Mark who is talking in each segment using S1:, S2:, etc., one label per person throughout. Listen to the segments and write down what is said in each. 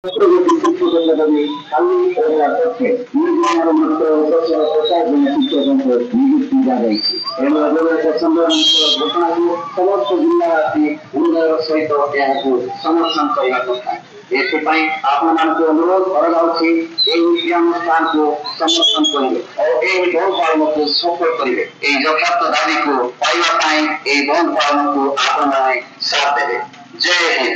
S1: ଛାତ୍ରବୃତ୍ତି ଶିକ୍ଷକ ପଦବୀ ଖାଲି ରହିବା ସତ୍ତ୍ୱେ ନିଯୁକ୍ତିର ମାତ୍ର 50 ଜଣ ଶିକ୍ଷକଙ୍କୁ ନିଯୁକ୍ତି ଦିଆଯାଇଛି। ଏଣୁ ଏଭଳି ଏକ ସମ୍ବେଦନଶୀଳ ଘଟଣାକୁ ସମସ୍ତ ଜିଲ୍ଲାବାସୀ ହୃଦୟର ସହିତ ଏହାକୁ ସମର୍ଥନ କରିବା କଥା। ଏଥିପାଇଁ ଆପଣମାନଙ୍କୁ ଅନୁରୋଧ କରାଯାଉଛି ଏହି ଶିକ୍ଷାନୁଷ୍ଠାନକୁ ସମର୍ଥନ କରିବେ ଓ ଏହି ବନ୍ଦ ପାଳନକୁ ସଫଳ କରିବେ। ଏହି ଯଥାର୍ଥ ଦାବିକୁ ପାଇବା ପାଇଁ ଏହି ବନ୍ଦ ପାଳନକୁ ଆପଣମାନେ ସାଥ ଦେବେ। ଜୟ ହିନ୍ଦ।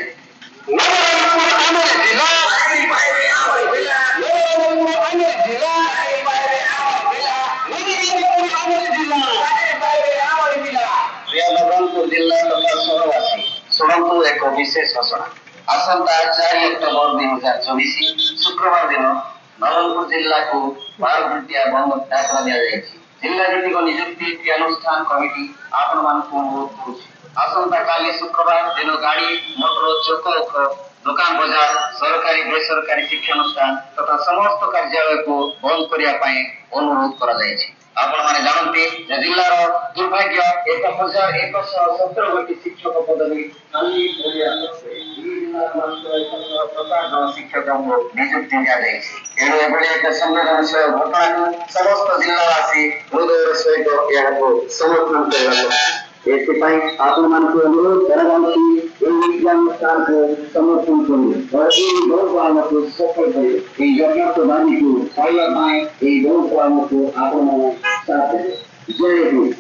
S1: नवरंगपुर जिला तथा सहरवासी शुणु एक विशेष घोषणा। आसंता 4 अक्टोबर 2024 शुक्रवार दिन नवरंगपुर जिला को 12 घंटिया बंद डाकरा दिया जिला भित्तिक निजुक्ति क्रियानुष्ठान कमिटी आपण मानक अनुरोध करुछि। आसंता काली शुक्रवार दिन गाड़ी मोटर चौक दुकान बाजार सरकारी बेसरकारी शिक्षानुष्ठान तथा समस्त कार्यालय को बंद करने अनुरोध करा आपण माने जानते जिलार दुर्भाग्य 1117 गोटी शिक्षक पदवी खाली शिक्षक निजुक्ति दिया एणु एभली एक संवेदनशील घटना को समस्त जिलावासी हृदय सहित यहाँ समर्थन करने एथिपाई आपण मानक अनुरोध कराଯାଉଛି ଏହି ଶିକ୍ଷାନୁଷ୍ଠାନକୁ ସମର୍ଥନ କରିବେ ଓ ଏହି ବହୁ ପାଳନକୁ ସଫଳ କରିବେ। ଏହି ଯଜ୍ଞାର୍ଥ ଦାବିକୁ ପାଇବା ପାଇଁ ଏହି ବହୁ ପାଳନକୁ ଆପଣମାନେ ସାଥ ଦେବେ। ଜୟ ହିନ୍ଦ।